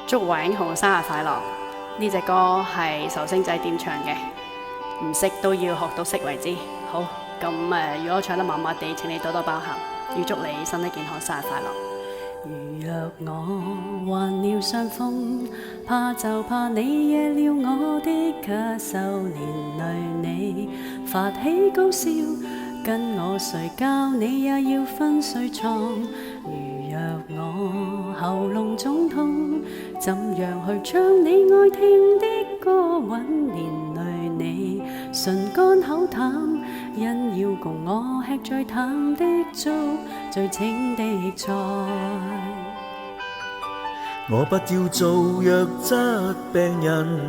祝偉雄生日快樂！呢隻歌係壽星仔點唱嘅，唔識都要學到識為之。好，咁如果唱得麻麻地，請你多多包涵。預祝你身體健康，生日快樂！如若我患了傷風，怕就怕你惹了我的咳嗽，連累你發起高燒，跟我睡覺你也要分睡床。如若我喉嚨腫痛，怎樣去唱你愛聽的歌韻，連累你唇乾口淡，因要共我吃最淡的粥，最清的菜。我不要做弱質病人，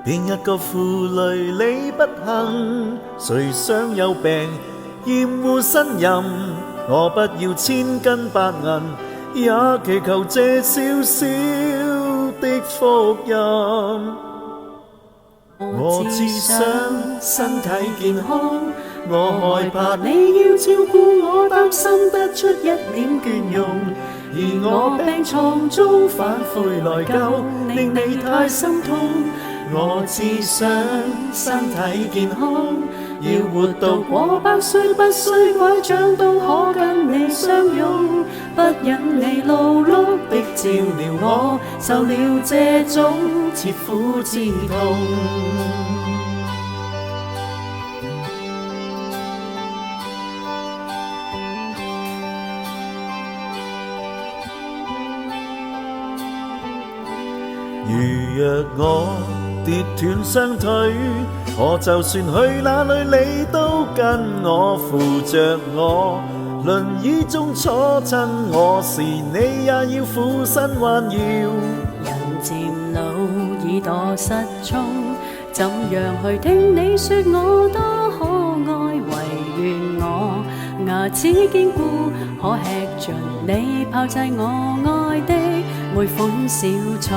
變一個負累你不幸。誰想有病厭惡呻吟？我不要千斤百銀，也祈求這小小的福蔭。我只想身體健康，我害怕你要照顧我，擔心得出一臉倦容，而我病床中反悔來救，令你太心痛。我只想身體健康，要活到過百歲，不需拐杖都可跟你相擁，不忍你勞碌的照料我，受了這種切膚之痛。如若我跌斷雙腿，我就算去哪裏你都跟我扶着我，輪椅中坐親我時你也要俯身彎腰。人漸老耳朵失聰，怎樣去聽你說我多可愛？唯願我牙齒堅固，可吃盡你炮製我愛的每款小菜。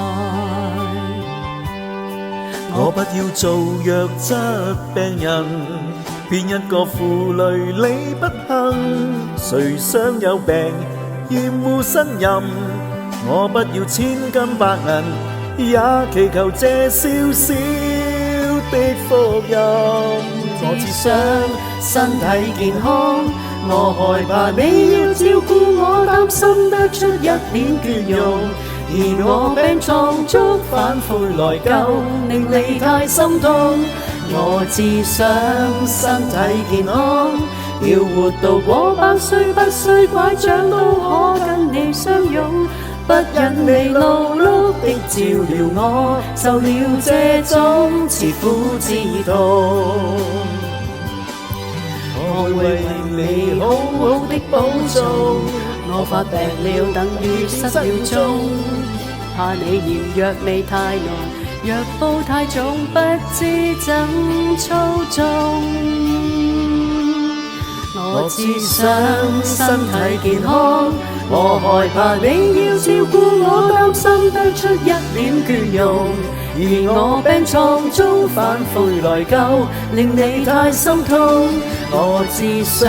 我不要做弱質病人，變一個負累你不幸。誰想有病厭惡呻吟？我不要千金百銀，也祈求這小小的福蔭。我只想身體健康，我害怕你要照顧我，擔心得出一臉倦容，而我病床中反悔來救，令你太心痛。我只想身體健康，要活到過百歲，不需拐杖都可跟你相擁，不忍你勞碌的照料我，受了這種切膚之痛。我會為你好好的保重，我發病了等於失了蹤，怕你嫌藥味太濃，藥煲太重，不知怎操縱。我只想身體健康，我害怕你要照顧我，擔心得出一臉倦容，而我病床中反悔來救，令你太心痛。我只想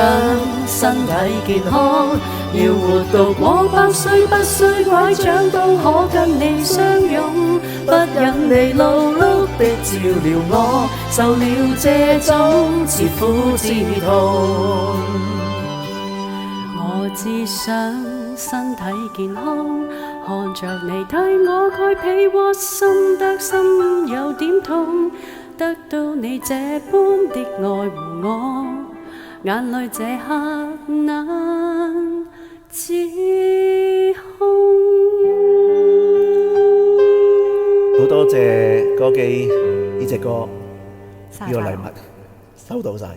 身體健康，要活到過百歲，不需拐杖都可跟你相擁，不忍你勞碌的照料我，受了這種切膚之痛。我只想身體健康，看着你替我蓋被窩，心得心有點痛，得到你這般的愛護我，眼淚這刻難止空。好多謝歌姬呢隻歌呢個禮物收到晒。